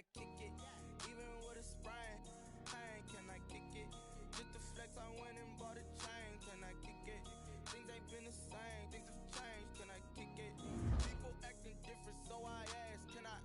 I kick it? Even with a sprain, pain, can I kick it? Just the flex, I went and bought a chain, can I kick it? Things ain't been the same, things have changed, can I kick it? People acting different, so I ask, can I?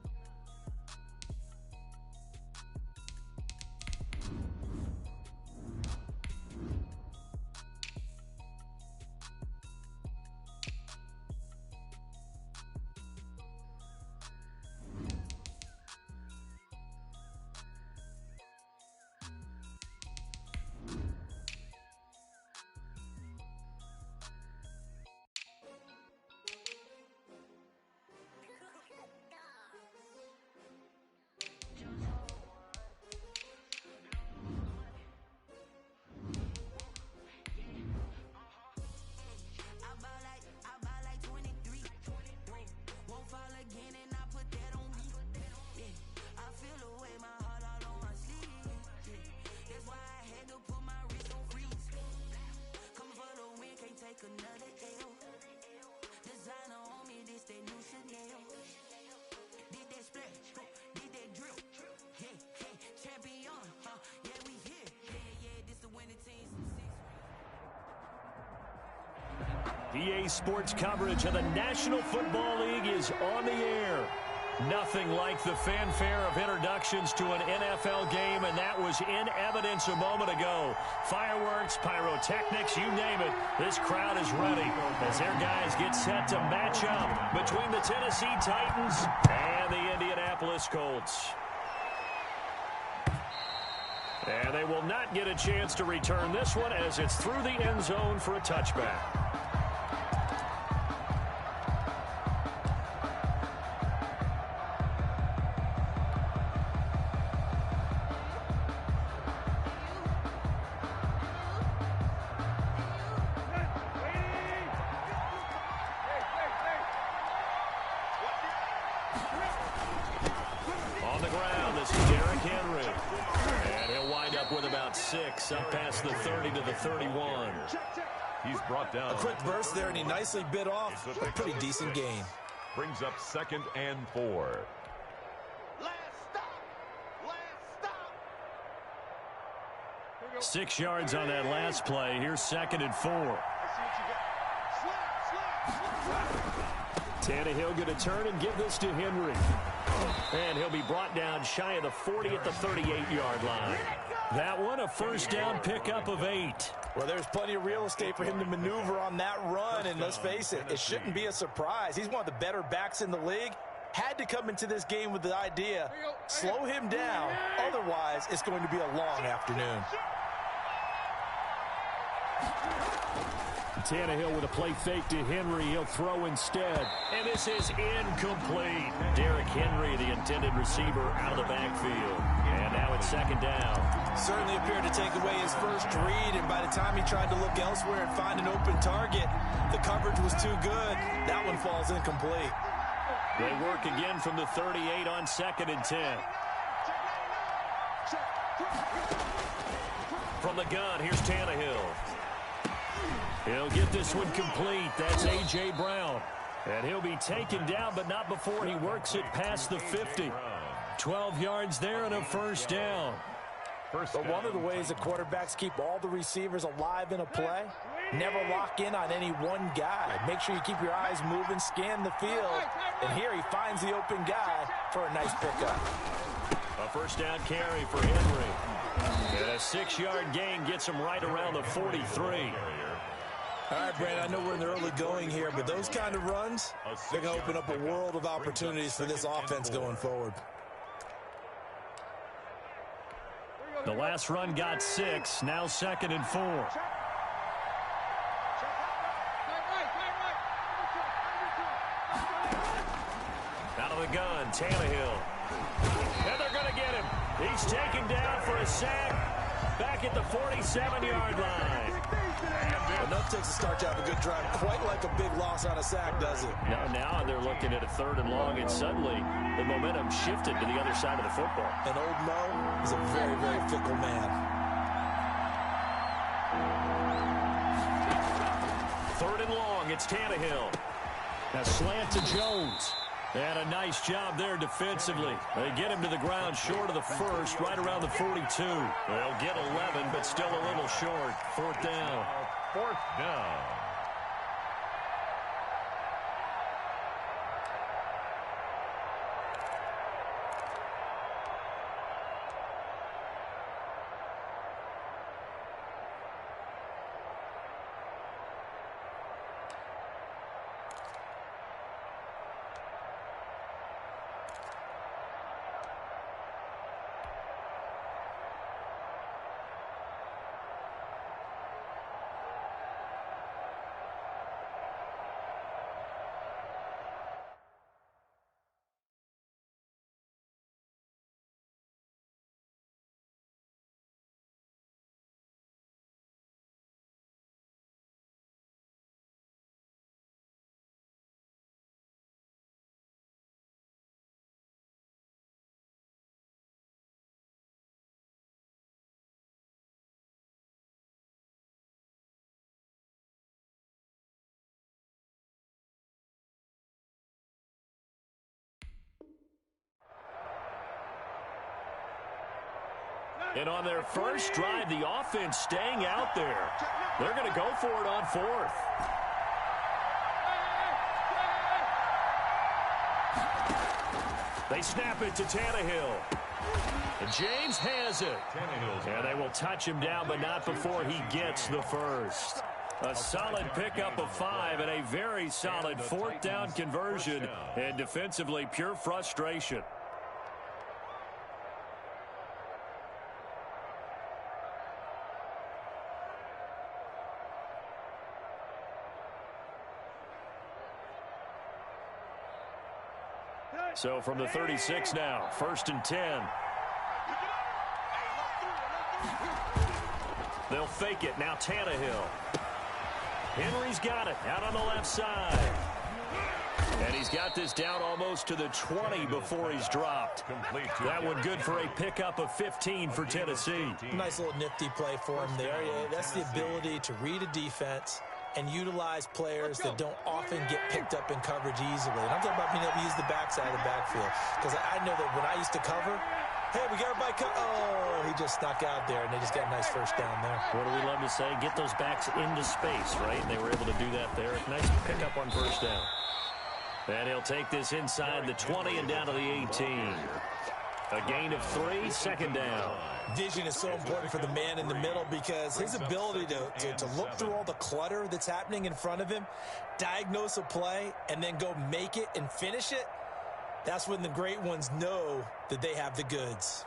EA Sports coverage of the National Football League is on the air. Nothing like the fanfare of introductions to an NFL game, and that was in evidence a moment ago. Fireworks, pyrotechnics, you name it. This crowd is ready as their guys get set to match up between the Tennessee Titans and the Indianapolis Colts. And they will not get a chance to return this one as it's through the end zone for a touchback. Up past the 30 to the 31. He's brought down. A quick burst there, and he nicely bit off a pretty decent gain. Brings up 2nd and 4. Last stop! 6 yards on that last play. Here's 2nd and 4. Tannehill going to turn and give this to Henry. And he'll be brought down shy of the 40 at the 38-yard line. That one, a first down pickup of 8. Well, there's plenty of real estate for him to maneuver on that run, and let's face it, it shouldn't be a surprise. He's one of the better backs in the league. Had to come into this game with the idea, slow him down, otherwise it's going to be a long afternoon. Tannehill with a play fake to Henry. He'll throw instead. And this is incomplete. Derrick Henry, the intended receiver, out of the backfield. And now it's 2nd down. Certainly appeared to take away his first read, and by the time he tried to look elsewhere and find an open target, the coverage was too good. That one falls incomplete. They work again from the 38 on 2nd and 10. From the gun, here's Tannehill. He'll get this one complete. That's A.J. Brown. And he'll be taken down, but not before he works it past the 50. 12 yards there and a first down. But one of the ways the quarterbacks keep all the receivers alive in a play, never lock in on any one guy. Make sure you keep your eyes moving, scan the field. And here he finds the open guy for a nice pickup. A first down carry for Henry. And a 6-yard gain gets him right around the 43. All right, Brandon, I know we're in the early going here, but those kind of runs, they're going to open up a world of opportunities for this offense going forward. The last run got 6, now 2nd and 4. Out of the gun, Tannehill. And they're going to get him. He's taken down for a sack back at the 47-yard line. Enough takes to start to have a good drive. Quite like a big loss on a sack, does it? Now they're looking at a 3rd and long, and suddenly the momentum shifted to the other side of the football. And old Mo is a very, very fickle man. 3rd and long, it's Tannehill. A slant to Jones. And a nice job there defensively. They get him to the ground short of the first, right around the 42. They'll get 11, but still a little short. Fourth down. Fourth down. And on their first drive, the offense staying out there. They're going to go for it on fourth. They snap it to Tannehill. And James has it. And they will touch him down, but not before he gets the first. A solid pickup of 5 and a very solid fourth down conversion. And defensively, pure frustration. So from the 36 now, 1st and 10. They'll fake it. Now Tannehill. Henry's got it out on the left side. And he's got this down almost to the 20 before he's dropped. That one good for a pickup of 15 for Tennessee. Nice little nifty play for him there. That's the ability to read a defense and utilize players that don't often get picked up in coverage easily. And I'm talking about being able to use the backside of the backfield. Because I know that when I used to cover, hey, we got everybody oh, he just snuck out there, and they just got a nice first down there. What do we love to say? Get those backs into space, right? And they were able to do that there. Nice pickup on first down. And he'll take this inside the 20 and down to the 18. A gain of 3, second down. Vision is so important for the man in the middle because his ability to look through all the clutter that's happening in front of him, diagnose a play, and then go make it and finish it, that's when the great ones know that they have the goods.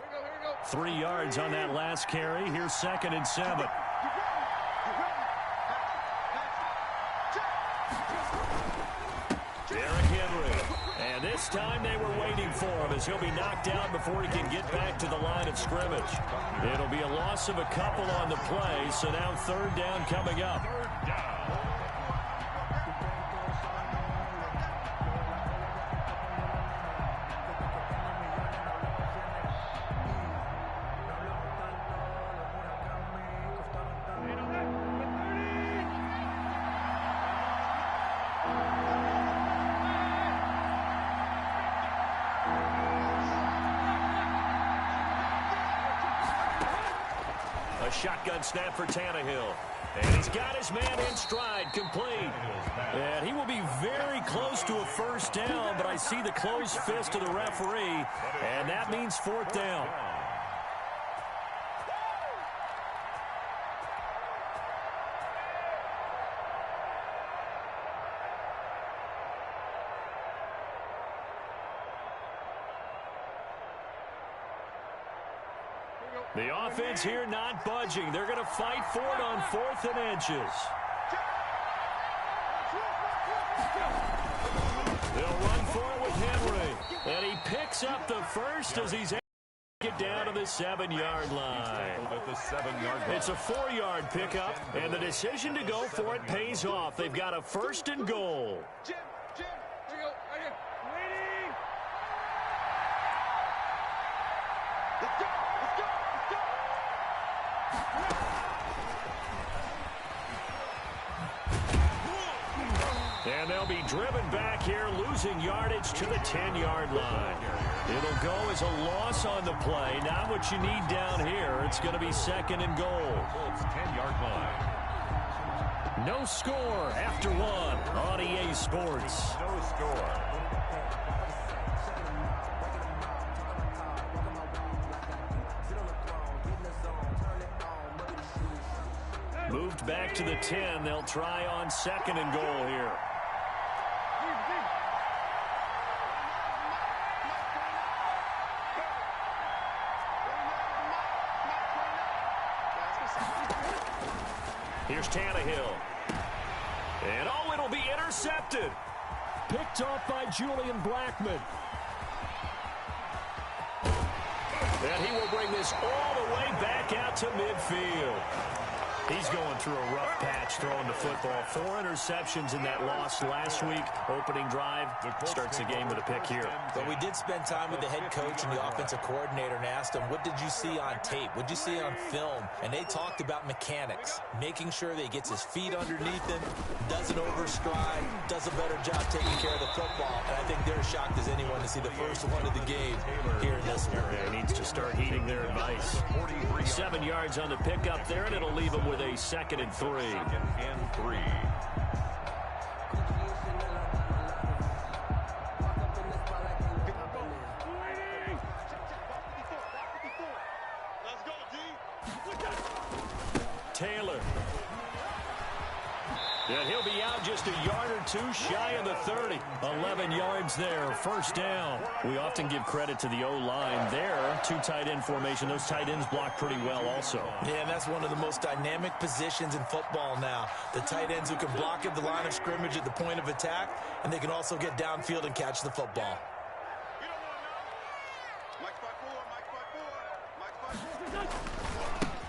3 yards on that last carry. Here's 2nd and 7. And this time they were waiting for him as he'll be knocked down before he can get back to the line of scrimmage. It'll be a loss of a couple on the play, so now 3rd down coming up. Shotgun snap for Tannehill. And he's got his man in stride, complete. And he will be very close to a first down, but I see the closed fist of the referee, and that means 4th down. The offense here not budging. They're going to fight for it on 4th and inches. They'll run for it with Henry. And he picks up the first as he's able to get down to the 7-yard line. It's a 4-yard pickup, and the decision to go for it pays off. They've got a 1st and goal. And they'll be driven back here, losing yardage to the 10-yard line. It'll go as a loss on the play. Not what you need down here. It's going to be second and goal. Colts 10-yard line. No score after one on EA Sports. No score. Moved back to the 10. They'll try on second and goal here. Here's Tannehill. And oh, it'll be intercepted. Picked off by Julian Blackmon. And he will bring this all the way back out to midfield. He's going through a rough patch throwing the football. 4 interceptions in that loss last week. Opening drive starts the game with a pick here. But we did spend time with the head coach and the offensive coordinator and asked him, what did you see on tape? What did you see on film? And they talked about mechanics, making sure that he gets his feet underneath him, doesn't overstride, does a better job taking care of the football. And I think they're shocked as anyone to see the first one of the game here in this one. He needs to start heeding their advice. 7 yards on the pickup there, and it'll leave him with a second and 3. Second and 3. Taylor. And he'll be out just a yard or two shy of the 30. 11 yards there, first down. We often give credit to the O-line there. 2 tight end formation. Those tight ends block pretty well also. Yeah, and that's one of the most dynamic positions in football now. The tight ends who can block at the line of scrimmage at the point of attack, and they can also get downfield and catch the football.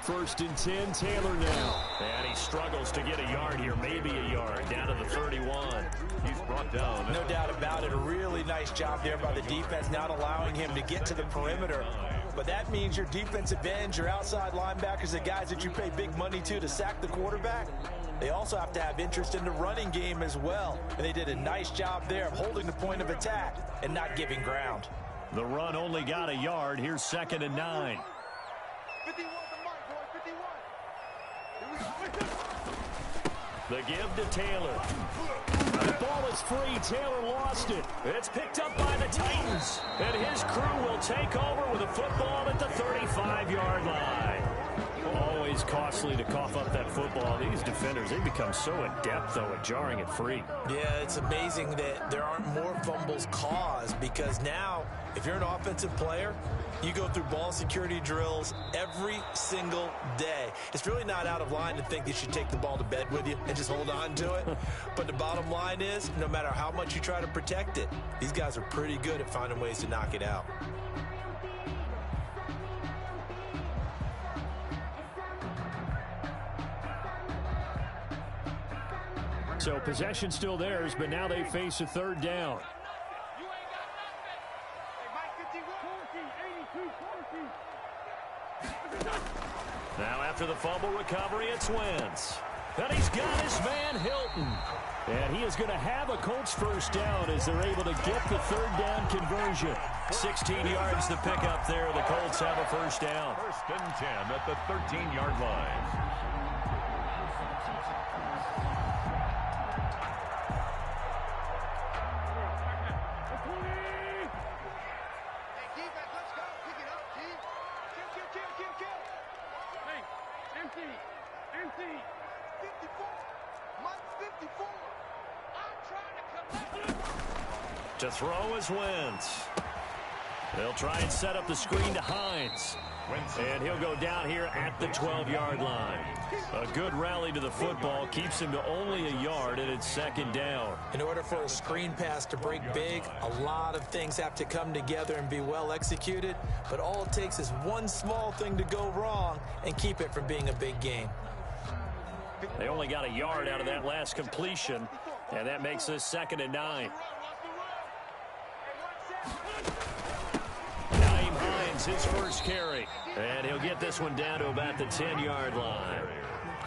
First and 10, Taylor now. And he struggles to get a yard here, maybe a yard, down to the 31. He's brought down. No doubt about it. A really nice job there by the defense, not allowing him to get to the perimeter. But that means your defensive ends, your outside linebackers, the guys that you pay big money to sack the quarterback, they also have to have interest in the running game as well. And they did a nice job there of holding the point of attack and not giving ground. The run only got a yard. Here's second and 9. 51. The give to Taylor. The ball is free. Taylor lost it. It's picked up by the Titans. And his crew will take over with a football at the 35-yard line. Always costly to cough up that football. These defenders, they become so adept, though, at jarring it free. Yeah, it's amazing that there aren't more fumbles caused, because now, if you're an offensive player, you go through ball security drills every single day. It's really not out of line to think you should take the ball to bed with you and just hold on to it. But the bottom line is, no matter how much you try to protect it, these guys are pretty good at finding ways to knock it out. So possession still theirs, but now they face a third down. Now after the fumble recovery, it's Wentz. And he's got his man Hilton. And he is going to have a Colts first down as they're able to get the third down conversion. 16 yards to pick up there. The Colts have a first down. First and 10 at the 13-yard line. To throw is Wentz. They'll try and set up the screen to Hines. And he'll go down here at the 12-yard line. A good rally to the football keeps him to only a yard, and it's second down. In order for a screen pass to break big, a lot of things have to come together and be well executed. But all it takes is one small thing to go wrong and keep it from being a big gain. They only got a yard out of that last completion, and that makes this second and 9. Naeem Hines, his first carry. And he'll get this one down to about the 10-yard line.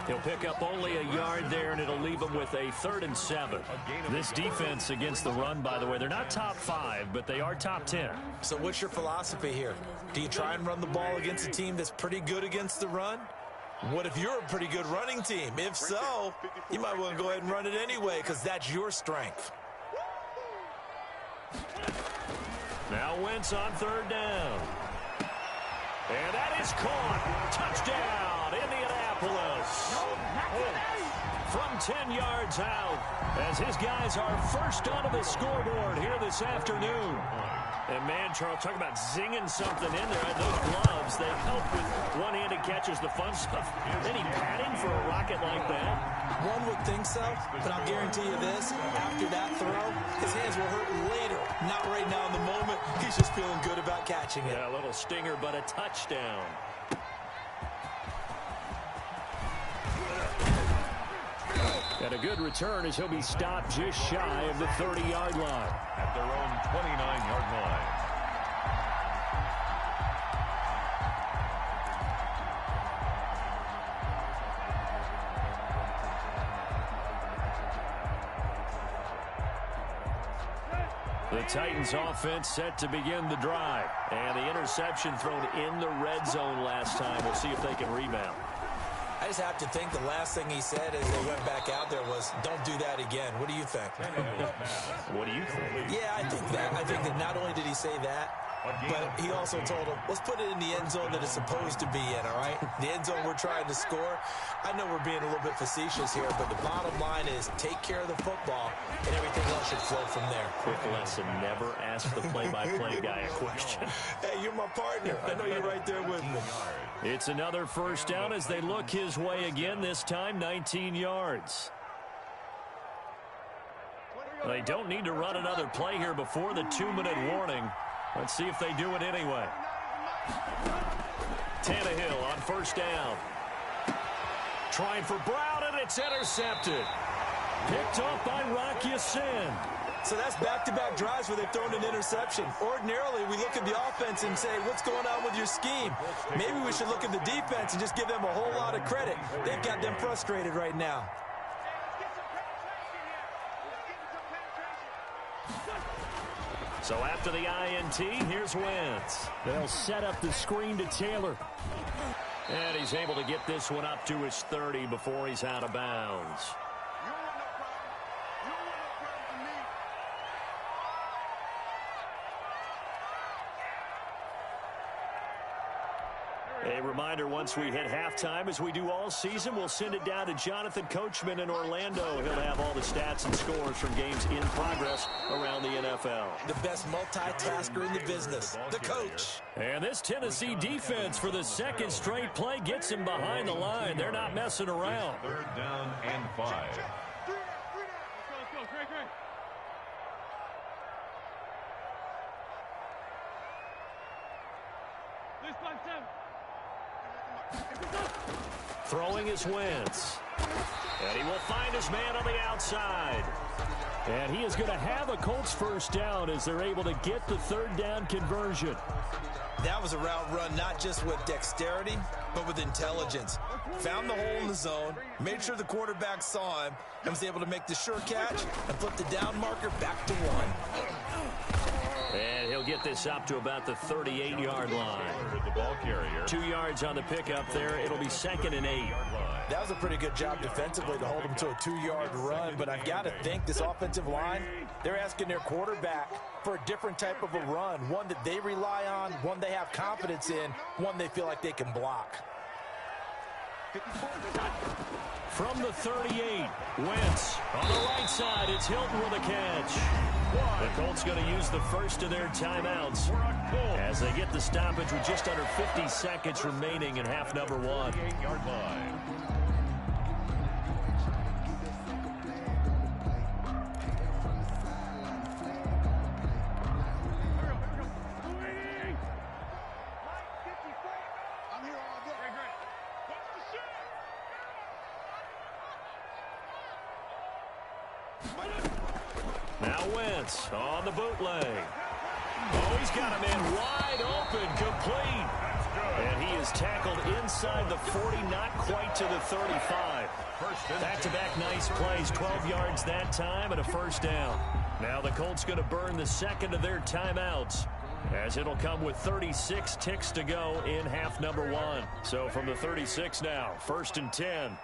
He'll pick up only a yard there, and it'll leave him with a 3rd and 7. This defense against the run, by the way, they're not top 5, but they are top 10. So what's your philosophy here? Do you try and run the ball against a team that's pretty good against the run? What if you're a pretty good running team? If so, you might want to go ahead and run it anyway because that's your strength. Now Wentz on 3rd down. And that is caught. Touchdown, Indianapolis. From 10 yards out as his guys are first onto the scoreboard here this afternoon. And, man, Charles, talk about zinging something in there. Those gloves, they help with one-handed catches, the fun stuff. Any padding for a rocket like that? One would think so, but I'll guarantee you this. After that throw, his hands will hurt later. Not right now in the moment. He's just feeling good about catching it. Yeah, a little stinger, but a touchdown. And a good return as he'll be stopped just shy of the 30-yard line. At their own 29-yard line. The Titans offense set to begin the drive. And the interception thrown in the red zone last time. We'll see if they can rebound. I just have to think the last thing he said as they went back out there was, don't do that again. What do you think? What do you think? Yeah, I think that. I think that not only did he say that, but he also told him, let's put it in the end zone that it's supposed to be in, all right? The end zone we're trying to score. I know we're being a little bit facetious here, but the bottom line is take care of the football, and everything else should flow from there. Quick lesson, never ask the play-by-play guy a question. Hey, you're my partner. I know you're right there with me. It's another first down as they look his way again, this time 19 yards. They don't need to run another play here before the 2-minute warning. Let's see if they do it anyway. Tannehill on first down. Trying for Brown, and it's intercepted. Picked off by Rock Ya-Sin. So that's back-to-back drives where they've thrown an interception. Ordinarily, we look at the offense and say, what's going on with your scheme? Maybe we should look at the defense and just give them a whole lot of credit. They've got them frustrated right now. So after the INT, here's Wentz. They'll set up the screen to Taylor. And he's able to get this one up to his 30 before he's out of bounds. A reminder, once we hit halftime, as we do all season, we'll send it down to Jonathan Coachman in Orlando. He'll have all the stats and scores from games in progress around the NFL. The best multitasker in the business, the coach. And this Tennessee defense for the second straight play gets him behind the line. They're not messing around. 3rd down and 5. Throwing is Wentz. And he will find his man on the outside. And he is going to have a Colts first down as they're able to get the 3rd down conversion. That was a route run not just with dexterity, but with intelligence. Found the hole in the zone, made sure the quarterback saw him, and was able to make the sure catch and flip the down marker back to 1. And he'll get this up to about the 38-yard line. The ball carrier. 2 yards on the pickup there. It'll be 2nd and 8. That was a pretty good job defensively to hold him to a 2-yard run, but I've got to think this offensive line, they're asking their quarterback for a different type of a run, one that they rely on, one they have confidence in, one they feel like they can block. From the 38, Wentz on the right side. It's Hilton with a catch. The Colts going to use the first of their timeouts as they get the stoppage with just under 50 seconds remaining in half number 1. 8-yard line. Now Wentz on the bootleg. Oh, he's got him in wide open, complete. And he is tackled inside the 40, not quite to the 35. Back-to-back nice plays, 12 yards that time and a first down. Now the Colts going to burn the second of their timeouts, as it'll come with 36 ticks to go in half number one. So from the 36 now, 1st and 10.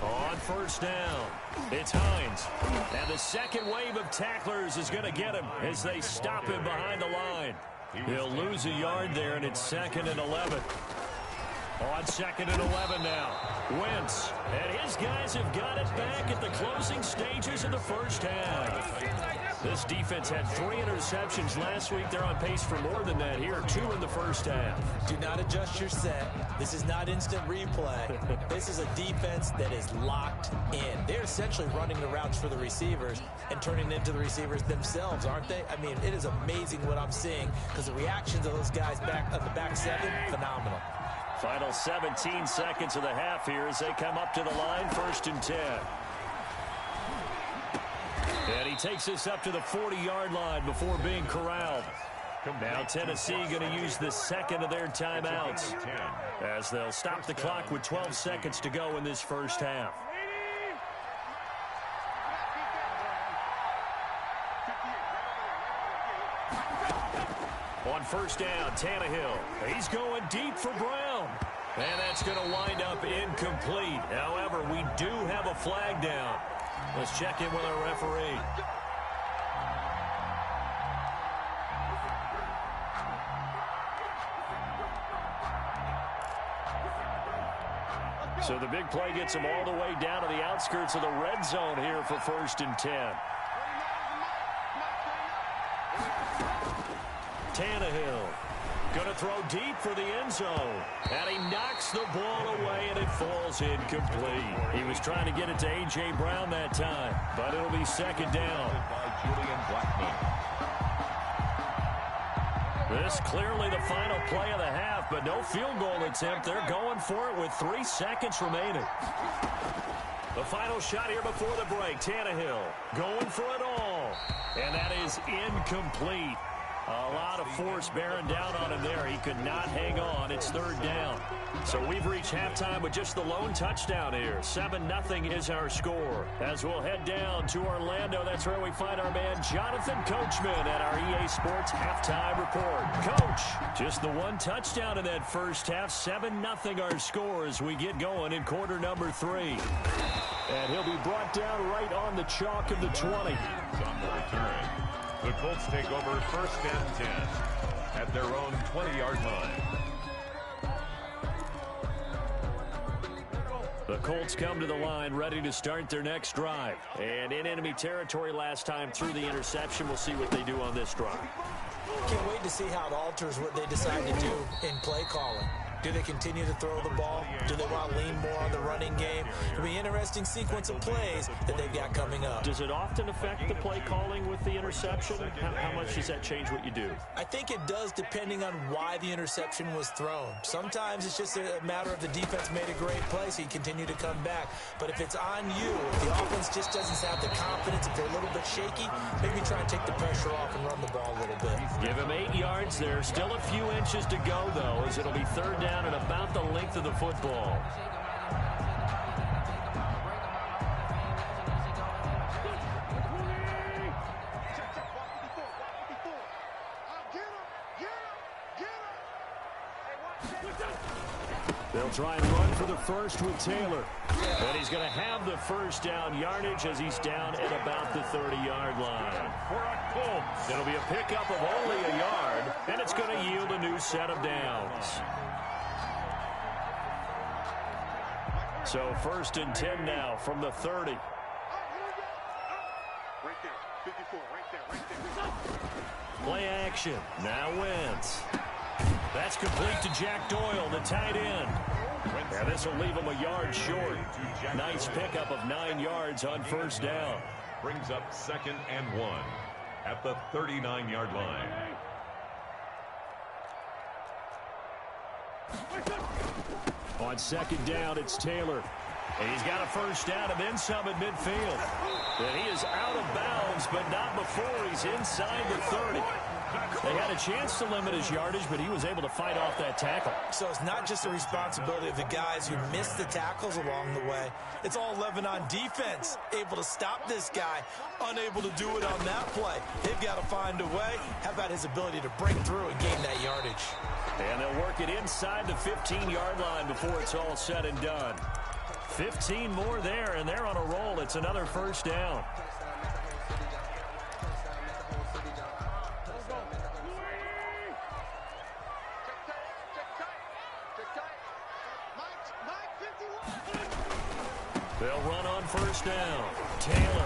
On first down, it's Hines. And the second wave of tacklers is going to get him as they stop him behind the line. He'll lose a yard there, and it's 2nd and 11. On 2nd and 11 now, Wentz. And his guys have got it back at the closing stages of the first half. This defense had 3 interceptions last week. They're on pace for more than that here, 2 in the first half. Do not adjust your set. This is not instant replay. This is a defense that is locked in. They're essentially running the routes for the receivers and turning into the receivers themselves, aren't they? I mean, it is amazing what I'm seeing because the reactions of those guys back on the back seven, phenomenal. Final 17 seconds of the half here as they come up to the line, 1st and 10. And he takes this up to the 40-yard line before being corralled. Now Tennessee going to use the second of their timeouts as they'll stop the clock with 12 seconds to go in this first half. On first down, Tannehill. He's going deep for Brown. And that's going to wind up incomplete. However, we do have a flag down. Let's check in with our referee. So the big play gets him all the way down to the outskirts of the red zone here for 1st and 10. Tannehill going to throw deep for the end zone. And he knocks the ball away, and it falls incomplete. He was trying to get it to A.J. Brown that time, but it'll be 2nd down. This clearly the final play of the half, but no field goal attempt. They're going for it with 3 seconds remaining. The final shot here before the break. Tannehill going for it all. And that is incomplete. A lot of force bearing down on him there. He could not hang on. It's 3rd down. So we've reached halftime with just the lone touchdown here. 7-0 is our score. As we'll head down to Orlando, that's where we find our man Jonathan Coachman at our EA Sports halftime report. Coach, just the one touchdown in that first half. 7-0 our score as we get going in quarter number 3. And he'll be brought down right on the chalk of the 20. On the return, the Colts take over 1st and 10 at their own 20-yard line. The Colts come to the line ready to start their next drive. And in enemy territory last time through the interception. We'll see what they do on this drive. Can't wait to see how it alters what they decide to do in play calling. Do they continue to throw the ball? Do they want to lean more on the running game? It'll be an interesting sequence of plays that they've got coming up. Does it often affect the play calling with the interception? How much does that change what you do? I think it does depending on why the interception was thrown. Sometimes it's just a matter of the defense made a great play, so you continue to come back. But if it's on you, if the offense just doesn't have the confidence, if they're a little bit shaky, maybe try and take the pressure off and run the ball a little bit. Give him 8 yards there. Still a few inches to go, though, as it'll be 3rd down and about the length of the football. They'll try and run for the first with Taylor. And he's going to have the first down yardage as he's down at about the 30-yard line. It'll be a pickup of only a yard, and it's going to yield a new set of downs. So 1st and 10 now from the 30. Right there, 54, right there. Play action. Now Wentz. That's complete to Jack Doyle, the tight end. And this will leave him a yard short. Nice pickup of 9 yards on 1st down. Brings up 2nd and 1 at the 39-yard line. On 2nd down, it's Taylor. And he's got a first down and then some at midfield. And he is out of bounds, but not before he's inside the 30. They had a chance to limit his yardage, but he was able to fight off that tackle. So it's not just the responsibility of the guys who missed the tackles along the way. It's all 11 on defense, able to stop this guy, unable to do it on that play. They've got to find a way. How about his ability to break through and gain that yardage? And they'll work it inside the 15-yard line before it's all said and done. 15 more there, and they're on a roll. It's another first down. They'll run on first down. Taylor.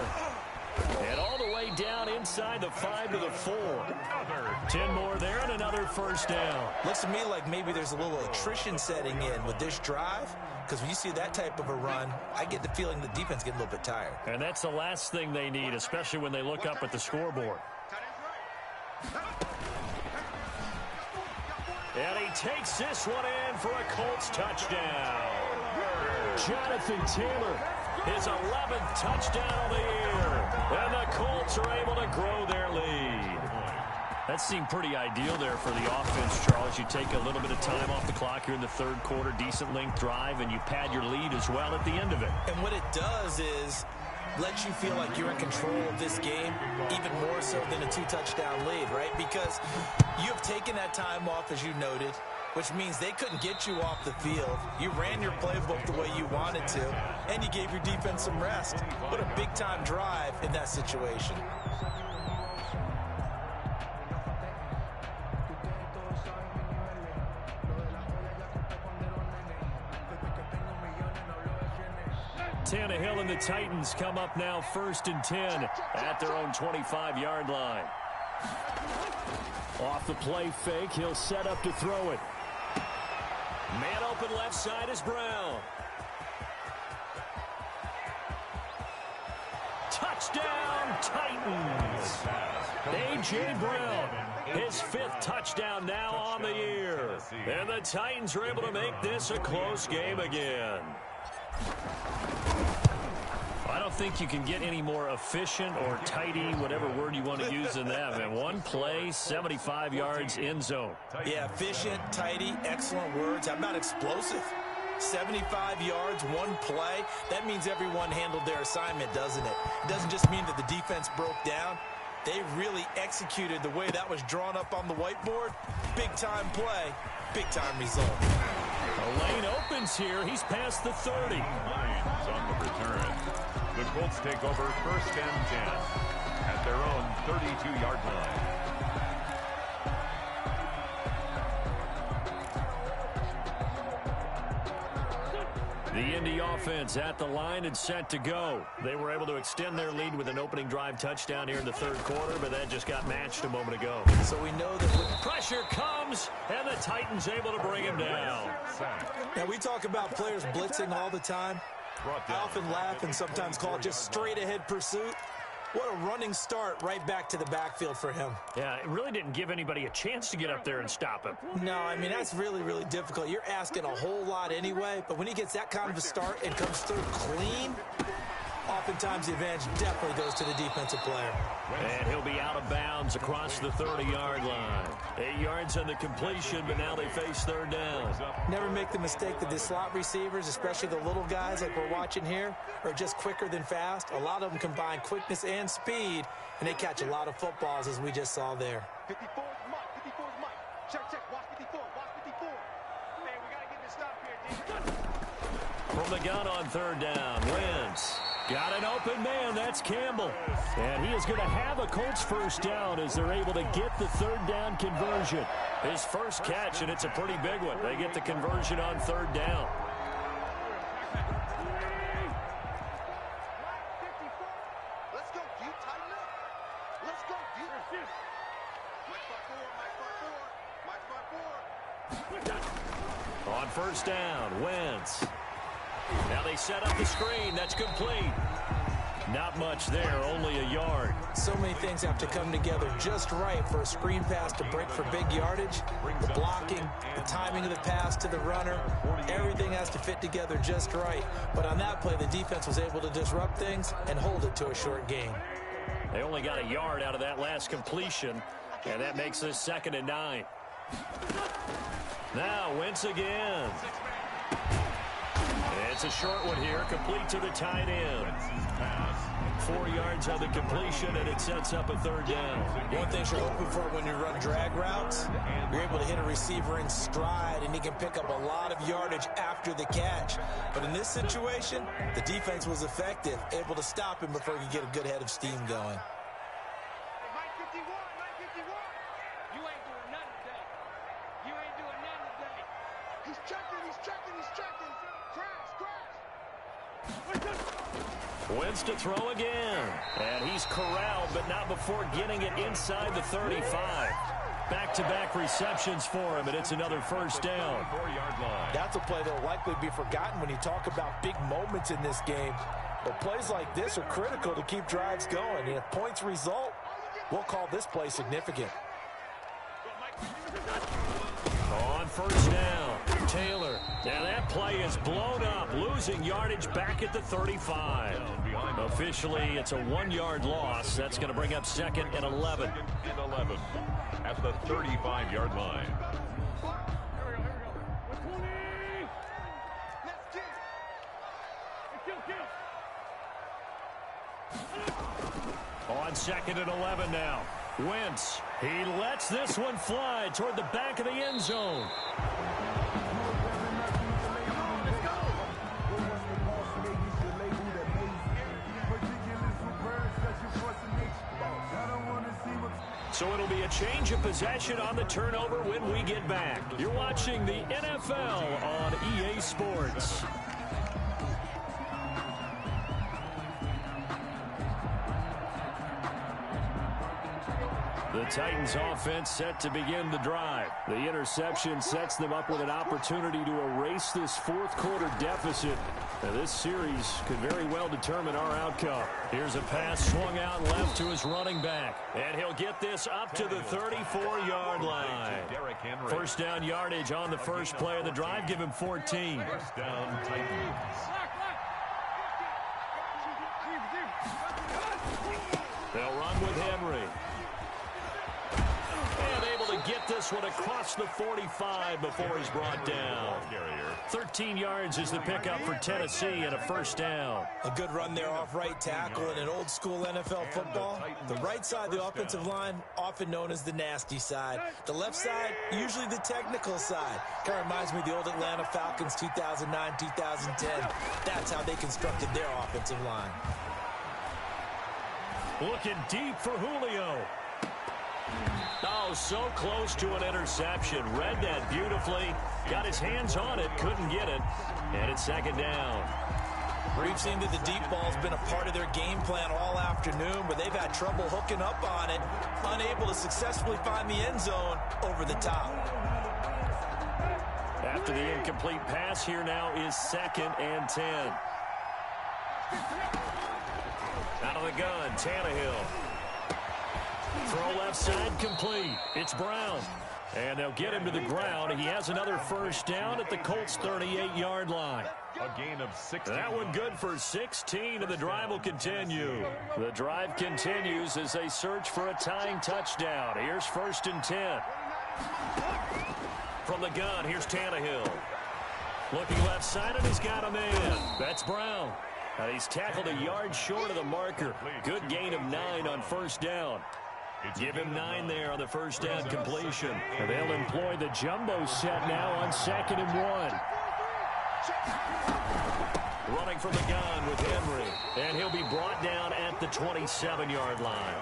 And all the way down inside the 5 to the 4. 10 more there and another first down. Looks to me like maybe there's a little attrition setting in with this drive, because when you see that type of a run, I get the feeling the defense gets a little bit tired. And that's the last thing they need, especially when they look up at the scoreboard. And he takes this one in for a Colts touchdown. Jonathan Taylor, his 11th touchdown of the year. And the Colts are able to grow their lead. That seemed pretty ideal there for the offense, Charles. You take a little bit of time off the clock here in the third quarter, decent length drive, and you pad your lead as well at the end of it. And what it does is let you feel like you're in control of this game, even more so than a 2-touchdown lead, right? Because you have taken that time off, as you noted, which means they couldn't get you off the field. You ran your playbook the way you wanted to, and you gave your defense some rest. What a big-time drive in that situation. Tannehill and the Titans come up now 1st and 10 at their own 25-yard line. Off the play fake, he'll set up to throw it. Man open left side is Brown. Touchdown, Titans. A.J. Brown, his 5th touchdown now on the year. And the Titans are able to make this a close game again. I don't think you can get any more efficient or tidy, whatever word you want to use than that, man. One play, 75 yards, end zone. Yeah, efficient, tidy, excellent words. How about explosive? 75 yards, one play. That means everyone handled their assignment, doesn't it? It doesn't just mean that the defense broke down. They really executed the way that was drawn up on the whiteboard. Big-time play, big-time result. The lane opens here. He's past the 30. Lions on the return. The Colts take over 1st and 10 at their own 32-yard line. The Indy offense at the line and set to go. They were able to extend their lead with an opening drive touchdown here in the third quarter, but that just got matched a moment ago. So we know that when pressure comes, and the Titans able to bring him down. Now, we talk about players blitzing all the time. I often laugh and sometimes call it just straight-ahead pursuit. What a running start right back to the backfield for him. Yeah, it really didn't give anybody a chance to get up there and stop him. No, I mean, that's really, really difficult. You're asking a whole lot anyway, but when he gets that kind of a start and comes through clean, oftentimes the advantage definitely goes to the defensive player. And he'll be out of bounds across the 30-yard line. 8 yards on the completion, but now they face third down. Never make the mistake that the slot receivers, especially the little guys like we're watching here, are just quicker than fast. A lot of them combine quickness and speed, and they catch a lot of footballs, as we just saw there. 54 is Mike. 54 is Mike. Check. Watch 54. Watch 54. Man, we got to get this stop here, D. From the gun on third down, Wentz. Got an open man, that's Campbell. And he is going to have a Colts first down as they're able to get the third down conversion. His first catch, and it's a pretty big one. They get the conversion on third down. Let's go, Q. Tighten up. Let's go, Q. Mike spot 4. On first down, Wentz. Now they set up the screen. That's complete. Not much there, only a yard. So many things have to come together just right for a screen pass to break for big yardage. The blocking, the timing of the pass to the runner, everything has to fit together just right. But on that play, the defense was able to disrupt things and hold it to a short gain. They only got a yard out of that last completion. And that makes us 2nd and 9. Now Wentz again. It's a short one here, complete to the tight end. 4 yards on the completion, and it sets up a 3rd down. One thing you're hoping for when you run drag routes, you're able to hit a receiver in stride, and he can pick up a lot of yardage after the catch. But in this situation, the defense was effective, able to stop him before he could get a good head of steam going. Wentz to throw again. And he's corralled, but not before getting it inside the 35. Back-to-back receptions for him, and it's another 1st down. 4-yard line. That's a play that will likely be forgotten when you talk about big moments in this game. But plays like this are critical to keep drives going. And if points result, we'll call this play significant. On 1st down, Taylor. Now that play is blown up, losing yardage back at the 35. Officially, it's a 1-yard loss. That's going to bring up 2nd and 11. 2nd and 11 at the 35-yard line. On 2nd and 11 now. Wentz, he lets this one fly toward the back of the end zone. So it'll be a change of possession on the turnover when we get back. You're watching the NFL on EA Sports. The Titans offense set to begin the drive. The interception sets them up with an opportunity to erase this 4th quarter deficit. Now, this series could very well determine our outcome. Here's a pass swung out left to his running back. And he'll get this up to the 34-yard line. 1st down yardage on the first play of the drive. Give him 14. 1st down, Titans. They'll run with Henry. And able to get this one across the 45 before he's brought down. 13 yards is the pickup for Tennessee and a 1st down. A good run there off right tackle. In an old school NFL football, the right side of the offensive line, often known as the nasty side. The left side, usually the technical side. Kind of reminds me of the old Atlanta Falcons 2009, 2010. That's how they constructed their offensive line. Looking deep for Julio. Oh, so close to an interception. Read that beautifully. Got his hands on it, couldn't get it. And it's 2nd down. We've seen that the deep ball's been a part of their game plan all afternoon, but they've had trouble hooking up on it, unable to successfully find the end zone over the top. After the incomplete pass, here now is 2nd and 10. Out of the gun, Tannehill. Throw left side complete. It's Brown. And they'll get him to the ground. He has another 1st down at the Colts' 38-yard line. A gain of 16. That one good for 16, and the drive will continue. The drive continues as they search for a tying touchdown. Here's 1st and 10. From the gun, here's Tannehill. Looking left side, and he's got a man. That's Brown. And he's tackled a yard short of the marker. Good gain of 9 on 1st down. Give him 9 there on the 1st down completion. And they'll employ the jumbo set now on 2nd and 1. Running from the gun with Henry. And he'll be brought down at the 27-yard line.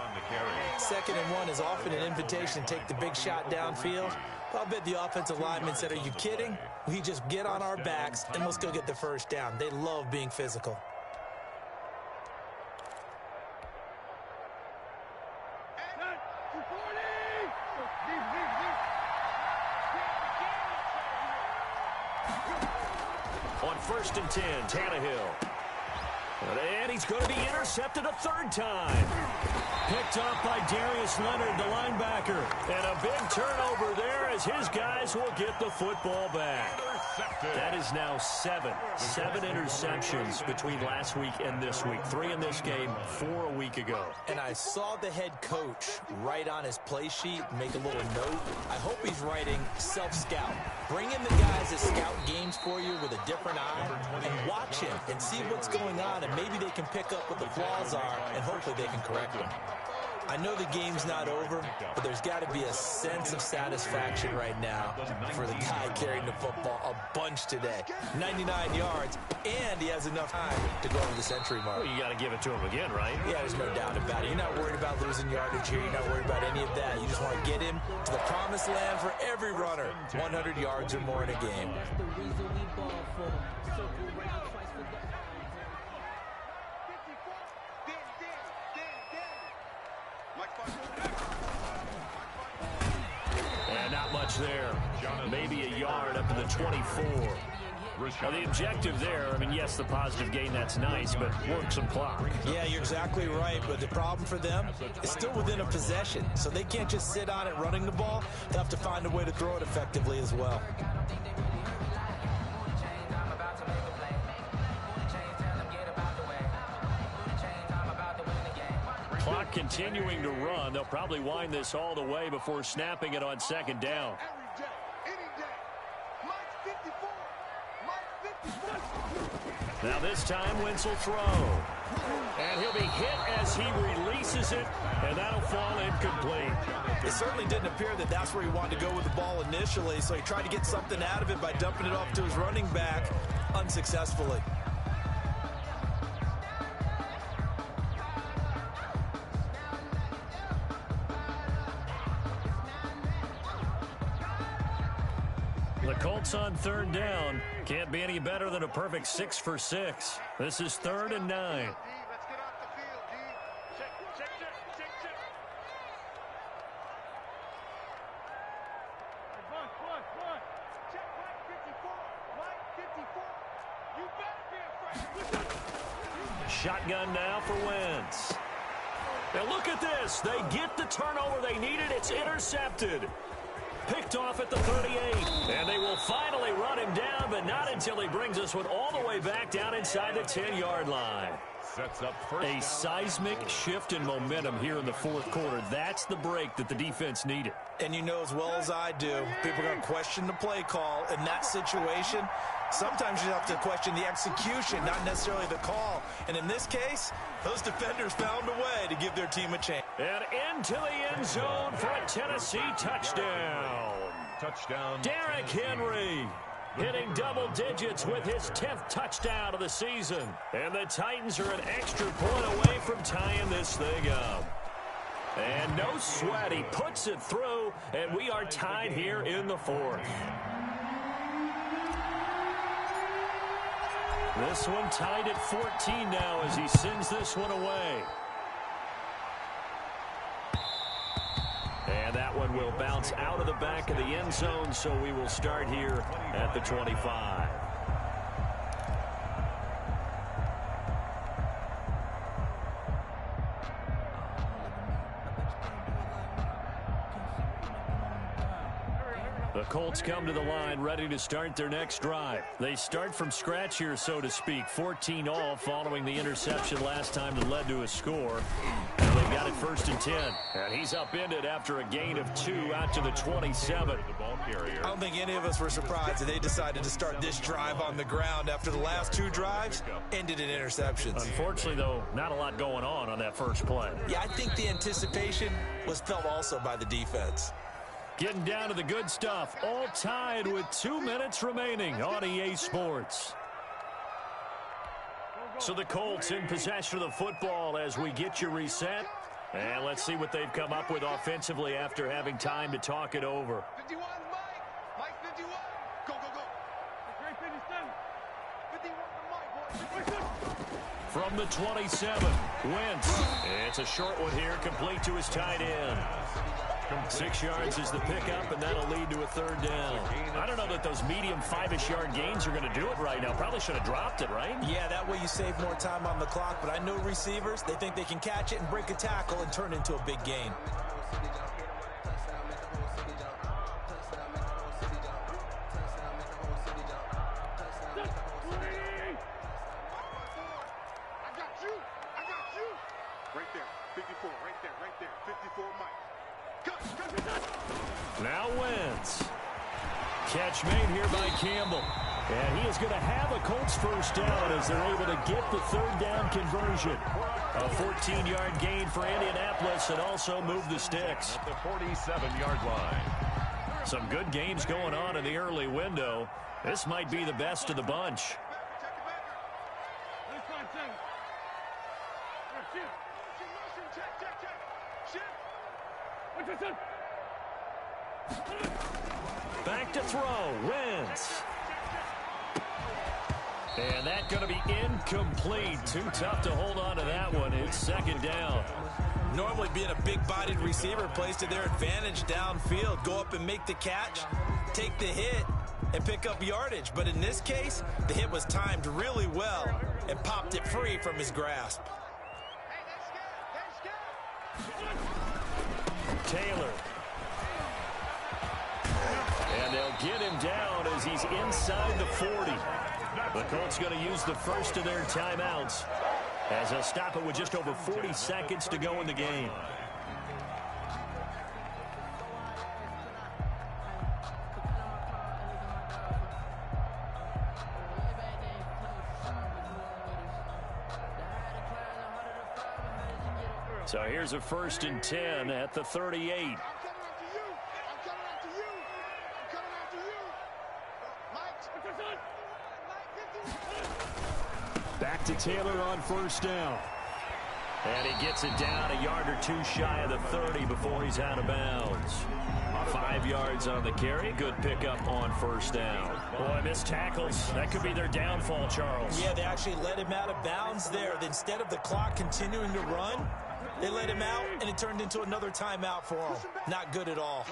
2nd and 1 is often an invitation to take the big shot downfield. I'll bet the offensive lineman said, "Are you kidding? We just get on our backs and let's go get the 1st down." They love being physical. On 1st and 10, Tannehill. And he's going to be intercepted a 3rd time. Picked up by Darius Leonard, the linebacker. And a big turnover there as his guys will get the football back. intercepted. That is now seven interceptions between last week and this week. 3 in this game, 4 a week ago. And I saw the head coach write on his play sheet, make a little note. I hope he's writing self-scout. Bring in the guys that scout games for you with a different eye and watch him and see what's going on, and maybe they can pick up what the flaws are, and hopefully they can correct them. I know the game's not over, but there's got to be a sense of satisfaction right now for the guy carrying the football a bunch today. 99 yards, and he has enough time to go over the century mark. Well, you got to give it to him again, right? Yeah, there's no doubt about it. You're not worried about losing yardage here. You're not worried about any of that. You just want to get him to the promised land for every runner. 100 yards or more in a game. And not much there. Maybe a yard up to the 24. Now, the objective there, I mean, yes, the positive gain, that's nice, but work some clock. Yeah, you're exactly right, but the problem for them is still within a possession, so they can't just sit on it running the ball. They'll have to find a way to throw it effectively as well. Clock continuing to run. They'll probably wind this all the way before snapping it on second down. Now this time, Wentz will throw. And he'll be hit as he releases it, and that'll fall incomplete. It certainly didn't appear that that's where he wanted to go with the ball initially, so he tried to get something out of it by dumping it off to his running back unsuccessfully. The Colts on third down. Can't be any better than a perfect 6 for 6. This is 3rd and 9. Let's get off the field, D. Check. One. Check Mike 54. You better be afraid. Shotgun now for Wentz. Now look at this. They get the turnover they needed. It's intercepted. Picked off at the 38. And they will finally run him down, but not until he brings us one all the way back down inside the 10-yard line. Sets up first A seismic shift in momentum here in the fourth quarter. That's the break that the defense needed. And you know as well as I do, people are going to question the play call in that situation. Sometimes you have to question the execution, not necessarily the call. And in this case, those defenders found a way to give their team a chance. And into the end zone for a Tennessee touchdown. touchdown. Derrick Henry hitting double digits with his 10th touchdown of the season. And the Titans are an extra point away from tying this thing up. And no sweat, he puts it through, and we are tied here in the fourth. This one tied at 14 now as he sends this one away. And that one will bounce out of the back of the end zone, so we will start here at the 25. The Colts come to the line ready to start their next drive. They start from scratch here, so to speak. 14 all following the interception last time that led to a score. And they've got it 1st and 10. And he's upended after a gain of 2 out to the 27. I don't think any of us were surprised that they decided to start this drive on the ground after the last 2 drives ended in interceptions. Unfortunately, though, not a lot going on that first play. Yeah, I think the anticipation was felt also by the defense. Getting down to the good stuff, all tied with 2 minutes remaining on EA Sports. So the Colts in possession of the football as we get you reset. And let's see what they've come up with offensively after having time to talk it over. 51, Mike 51. Go. Great finish done. 51 to Mike, boy. From the 27, Wentz. It's a short one here, complete to his tight end. 6 yards is the pickup, and that'll lead to a 3rd down. I don't know that those medium 5-ish yard gains are going to do it right now. Probably should have dropped it, right? Yeah, that way you save more time on the clock, but I know receivers, they think they can catch it and break a tackle and turn it into a big gain. Now wins. Catch made here by Campbell. And he is going to have a Colts first down as they're able to get the third down conversion. A 14-yard gain for Indianapolis and also move the sticks. At the 47-yard line. Some good games going on in the early window. This might be the best of the bunch. Back to throw. Wins. And that's going to be incomplete. Too tough to hold on to that one. It's second down. Normally being a big-bodied receiver plays to their advantage downfield. Go up and make the catch, take the hit, and pick up yardage. But in this case, the hit was timed really well and popped it free from his grasp. Taylor. And they'll get him down as he's inside the 40. The Colts going to use the first of their timeouts as they'll stop it with just over 40 seconds to go in the game. So here's a 1st and 10 at the 38. Back to Taylor on first down. And he gets it down a yard or two shy of the 30 before he's out of bounds. 5 yards on the carry. Good pickup on first down. Boy, missed tackles. That could be their downfall, Charles. Yeah, they actually let him out of bounds there. Instead of the clock continuing to run, they let him out, and it turned into another timeout for him. Not good at all.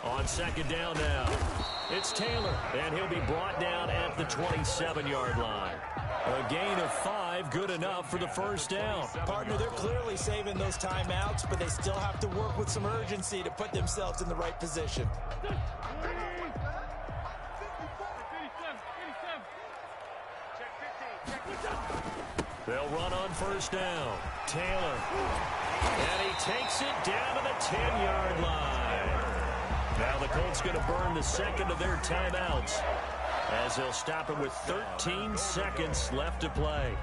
On second down now, it's Taylor, and he'll be brought down at the 27-yard line. A gain of 5, good enough for the first down. Partner, they're clearly saving those timeouts, but they still have to work with some urgency to put themselves in the right position. They'll run on first down. Taylor. And he takes it down to the 10-yard line. Now the Colts going to burn the second of their timeouts as they'll stop it with 13 seconds left to play.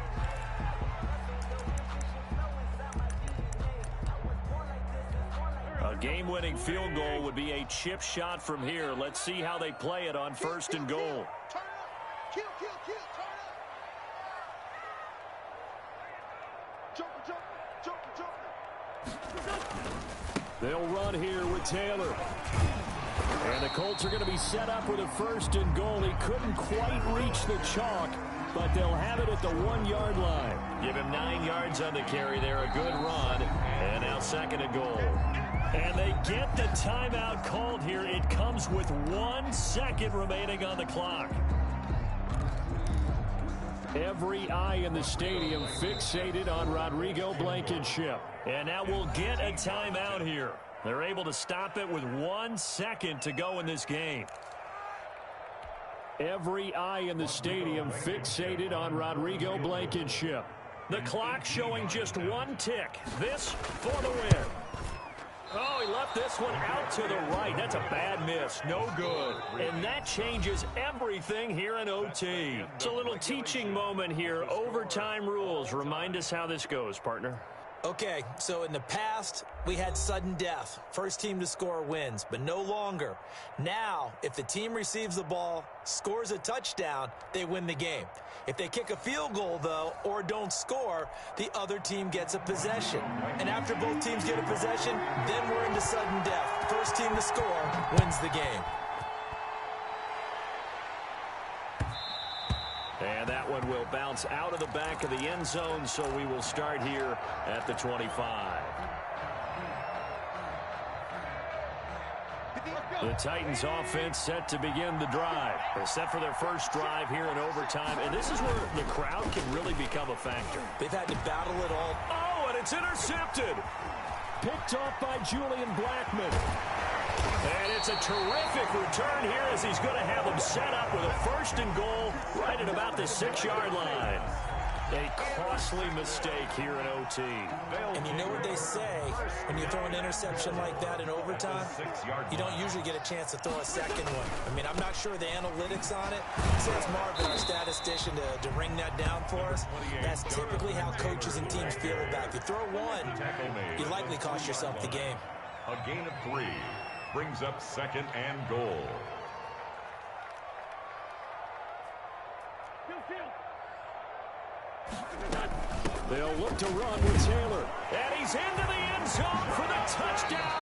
A game-winning field goal would be a chip shot from here. Let's see how they play it on 1st and goal. They'll run here with Taylor. And the Colts are going to be set up with a 1st and goal. He couldn't quite reach the chalk, but they'll have it at the 1-yard line. Give him 9 yards on the carry there. A good run. And now 2nd and goal. And they get the timeout called here. It comes with 1 second remaining on the clock. Every eye in the stadium fixated on Rodrigo Blankenship. And now we'll get a timeout here. They're able to stop it with 1 second to go in this game. Every eye in the stadium fixated on Rodrigo Blankenship. The clock showing just 1 tick. This for the win. Oh, he left this one out to the right. That's a bad miss. No good. And that changes everything here in OT. It's a little teaching moment here. Overtime rules. Remind us how this goes, partner. Okay, so in the past, we had sudden death. First team to score wins, but no longer. Now, if the team receives the ball, scores a touchdown, they win the game. If they kick a field goal, though, or don't score, the other team gets a possession. And after both teams get a possession, then we're into sudden death. First team to score wins the game. And that one will bounce out of the back of the end zone, so we will start here at the 25. The Titans offense set to begin the drive. They're set for their first drive here in overtime, and this is where the crowd can really become a factor. They've had to battle it all. Oh, and it's intercepted. Picked off by Julian Blackmon. And it's a terrific return here as he's going to have them set up with a 1st and goal right at about the 6-yard line. A costly mistake here in OT. And you know what they say, when you throw an interception like that in overtime, you don't usually get a chance to throw a second one. I mean, I'm not sure the analytics on it. So that's Marvin, our statistician, to ring that down for us. That's typically how coaches and teams feel about it. If you throw one, you likely cost yourself the game. A gain of 3 brings up 2nd and goal. They'll look to run with Taylor. And he's into the end zone for the touchdown.